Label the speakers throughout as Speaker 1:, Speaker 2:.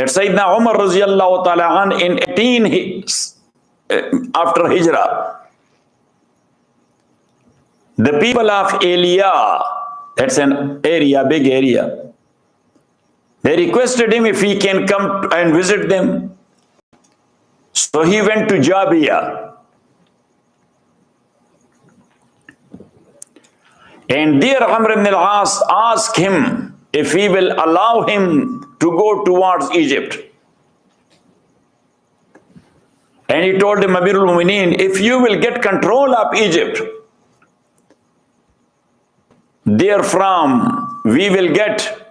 Speaker 1: that Sayyidina Umar radiallahu ta'ala an in 18 after Hijrah, the people of Elia, that's an area, big area, they requested him if he can come and visit them. So he went to Jabia. And there Amr ibn al-As asked him if he will allow him to go towards Egypt. And he told him, Amirul Mu'mineen, if you will get control of Egypt, therefrom we will get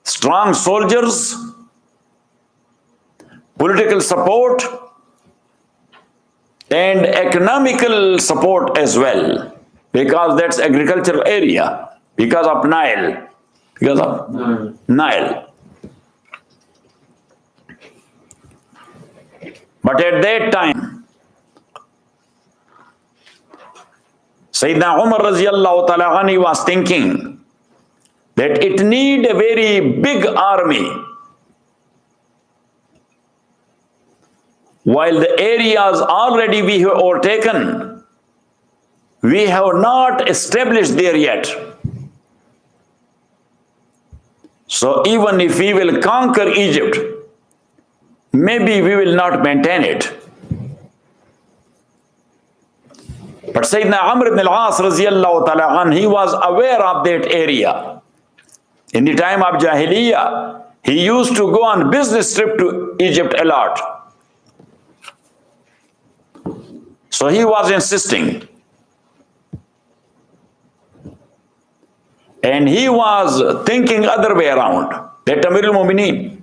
Speaker 1: strong soldiers, political support, and economical support as well, because that's agricultural area, because of Nile. Because of Nile. But at that time, Sayyidina Umar radiallahu ta'ala anhu was thinking that it need a very big army. While the areas already we have overtaken, we have not established there yet. So even if we will conquer Egypt, maybe we will not maintain it. But Sayyidina Amr ibn al-As radiallahu ta'ala anh, he was aware of that area. In the time of Jahiliyyah, he used to go on business trip to Egypt a lot. So he was insisting. And he was thinking other way around. That Amirul Mu'mineen,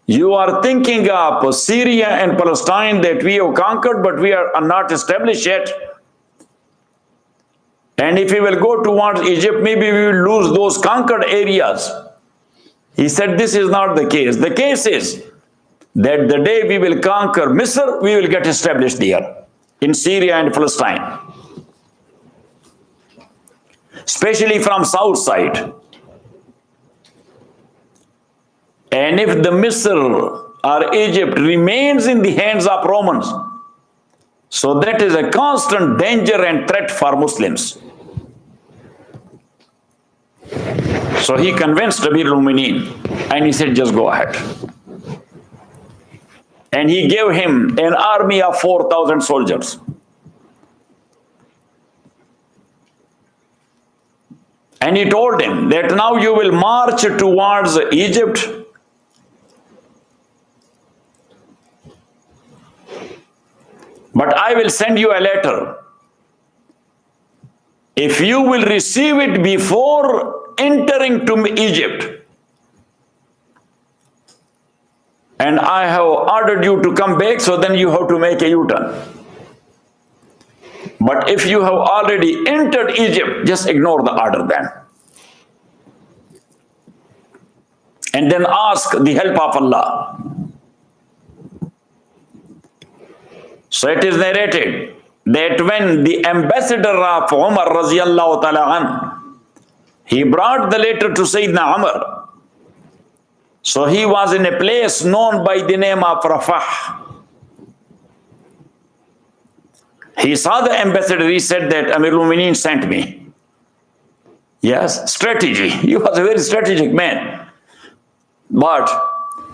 Speaker 1: you are thinking of Syria and Palestine that we have conquered, but we are not established yet. And if we will go towards Egypt, maybe we will lose those conquered areas. He said this is not the case. The case is that the day we will conquer Misr, we will get established there in Syria and Palestine. Especially from south side. And if the Misr or Egypt remains in the hands of Romans, so that is a constant danger and threat for Muslims. So he convinced Amirul Mu'mineen and he said, just go ahead. And he gave him an army of 4,000 soldiers. And he told him that now you will march towards Egypt. But I will send you a letter. If you will receive it before entering to Egypt, and I have ordered you to come back, so then you have to make a U-turn. But if you have already entered Egypt, just ignore the order then. And then ask the help of Allah. So it is narrated that when the ambassador of Umar radiallahu ta'ala an, he brought the letter to Sayyidina Umar. So he was in a place known by the name of Rafah. He saw the ambassador, he said that Amirul Mu'mineen sent me. Yes, strategy. He was a very strategic man. But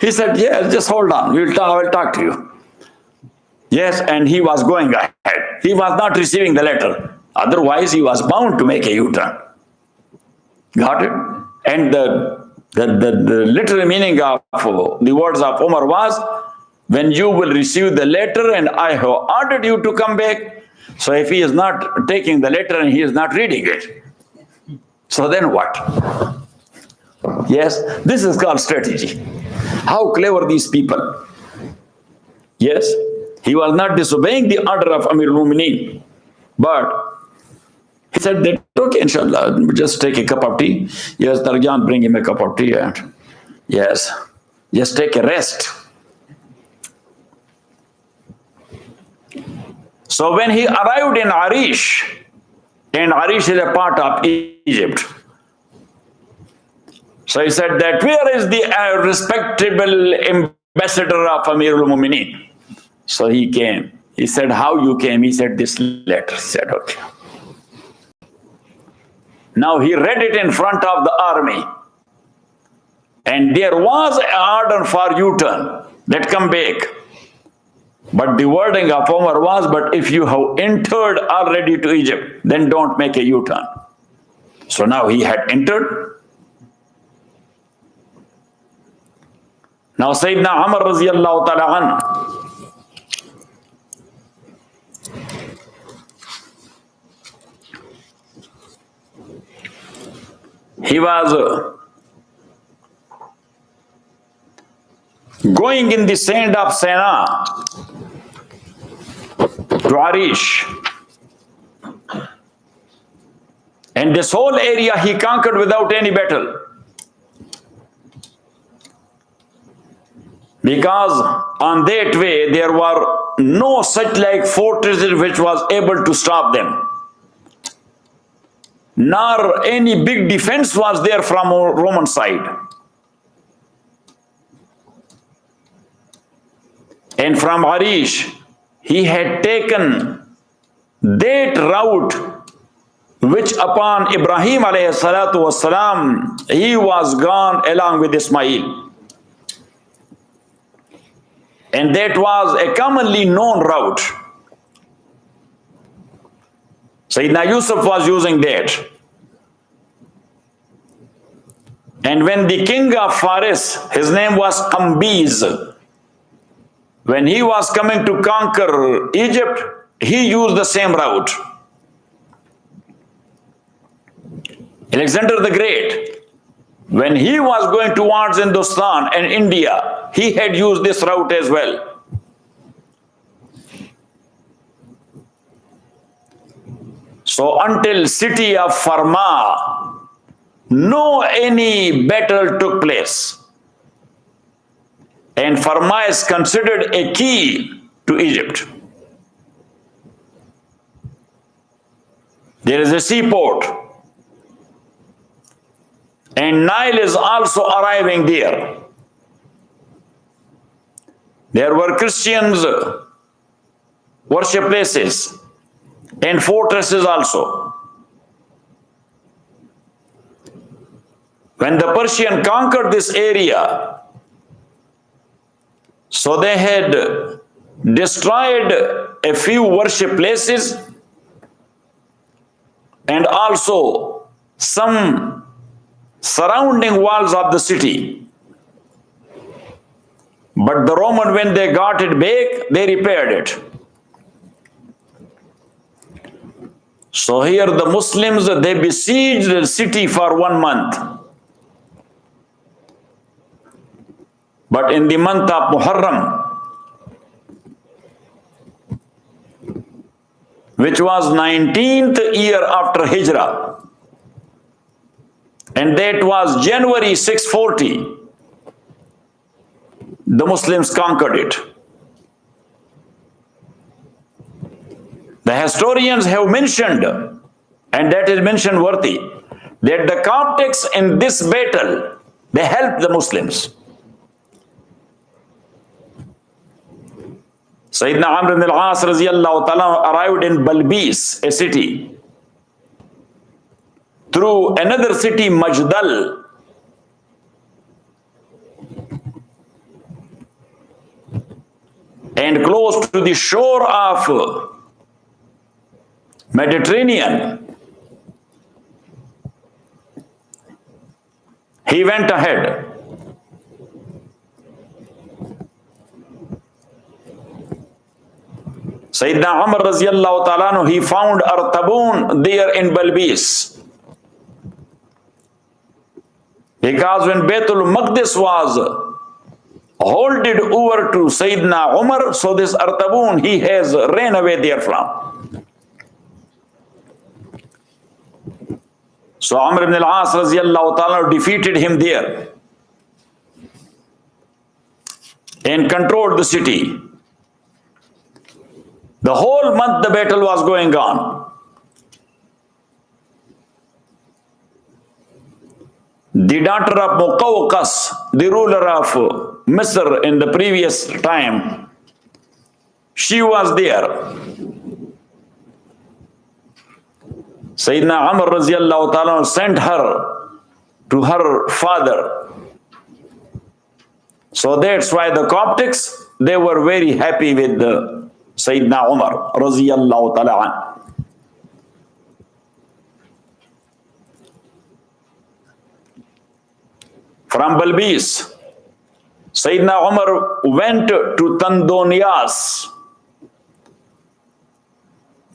Speaker 1: he said, yes, just hold on, I will talk to you. Yes, and he was going ahead. He was not receiving the letter. Otherwise, he was bound to make a U-turn. Got it? And the literal meaning of the words of Umar was, when you will receive the letter and I have ordered you to come back. So if he is not taking the letter and he is not reading it, so then what? Yes, this is called strategy. How clever these people. Yes, he was not disobeying the order of Amirul Mu'mineen, but he said that, okay, inshallah, just take a cup of tea. Yes, Tarjan, bring him a cup of tea and yes, just take a rest. So when he arrived in Arish, and Arish is a part of Egypt, So he said that, where is the respectable ambassador of Amirul Mu'mineen? So he came. He said, how you came? He said, this letter. He said, okay. Now he read it in front of the army. And there was an order for U-turn, that come back. But the wording of Umar was, but if you have entered already to Egypt, then don't make a U-turn. So now he had entered. Now Sayyidina Umar radiallahu ta'ala anhu, he was going in the sand of Sena to Arish. And this whole area he conquered without any battle. Because on that way there were no such like fortresses which was able to stop them. Nor any big defense was there from Roman side. And from Arish, he had taken that route which upon Ibrahim alayhi salatu wasalam, he was gone along with Ismail. And that was a commonly known route. Sayyidina Yusuf was using that. And when the king of Faris, his name was Kambiz, when he was coming to conquer Egypt, he used the same route. Alexander the Great, when he was going towards Hindustan and India, he had used this route as well. So until city of Farma, no any battle took place. And Farma is considered a key to Egypt. There is a seaport. And Nile is also arriving there. There were Christians worship places and fortresses also. When the Persian conquered this area, so they had destroyed a few worship places and also some surrounding walls of the city. But the Roman, when they got it back, they repaired it. So here the Muslims, they besieged the city for 1 month. But in the month of Muharram, which was 19th year after Hijrah, and that was January 640, the Muslims conquered it. The historians have mentioned, and that is mention worthy, that the Coptics in this battle, they helped the Muslims. Sayyidina Amr ibn al-As radiallahu ta'ala arrived in Balbis, a city, through another city, Majdal. And close to the shore of Mediterranean, he went ahead. Sayyidina Umar radiallahu ta'ala, he found Artabun there in Balbis. Because when Baitul Maqdis was holded over to Sayyidina Umar, so this Artabun, he has ran away therefrom. So Amr ibn al-As radiallahu ta'ala defeated him there and controlled the city. The whole month the battle was going on. the daughter of Muqawqas, the ruler of Misr in the previous time, she was there. Sayyidina Umar radiallahu ta'ala sent her to her father. So that's why the Coptics, they were very happy with Sayyidina Umar radiallahu ta'ala. From Balbis, Sayyidina Umar went to Tandoniyas,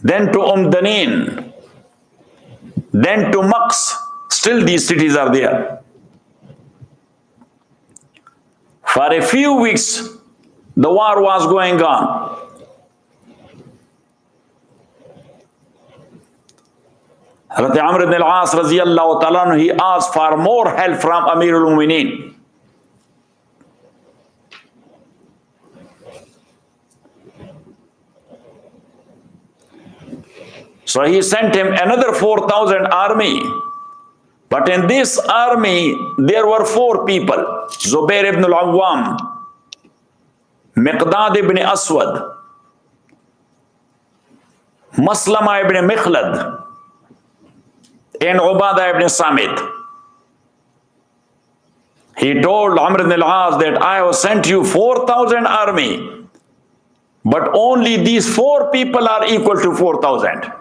Speaker 1: then to Danin, then to Maks. Still these cities are there. For a few weeks, the war was going on. Hazrat Amr ibn al-As radiyallahu ta'ala, he asked for more help from Amir al-Mu'mineen. So he sent him another 4,000 army. But in this army, there were 4 people. Zubair ibn al-Awwam, Miqdad ibn Aswad, Maslama ibn Mikhlad, and Ubadah ibn Samit. He told Amr ibn al-As that I have sent you 4,000 army, but only these 4 people are equal to 4,000.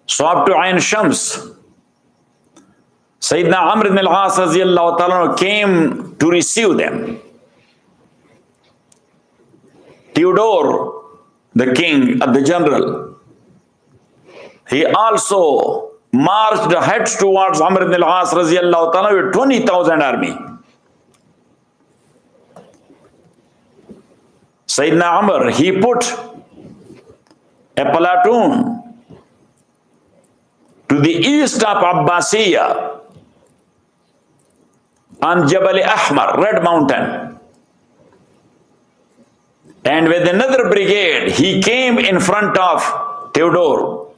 Speaker 1: So up to Ain Shams, Sayyidina Amr ibn al-As radiallahu ta'ala came to receive them. Theodore, the king, the general, he also marched ahead towards Amr ibn al-As radiallahu ta'ala with 20,000 army. Sayyidina Amr, he put a platoon to the east of Abbasiyya on Jabal Ahmar, Red Mountain. And with another brigade, he came in front of Theodore.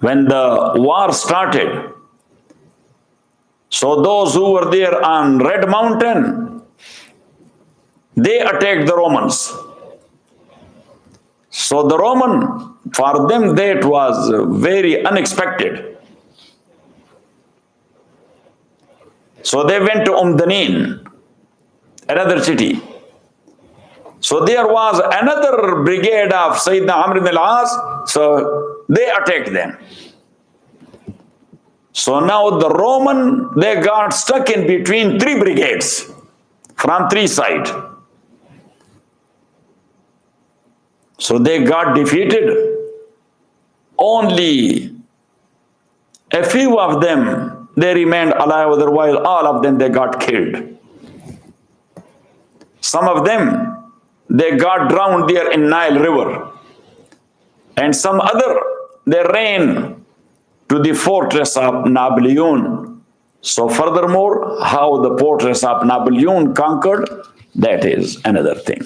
Speaker 1: When the war started, so those who were there on Red Mountain, they attacked the Romans. So the Roman, for them that was very unexpected. So they went to Danin, another city. So there was another brigade of Sayyidina Amr ibn al-As, so they attacked them. So now the Roman, they got stuck in between 3 brigades from 3 sides. So they got defeated. Only a few of them, they remained alive, otherwise all of them, they got killed. Some of them, they got drowned there in Nile River. And some other, they ran to the fortress of Napoleon. So furthermore, how the fortress of Napoleon conquered, that is another thing.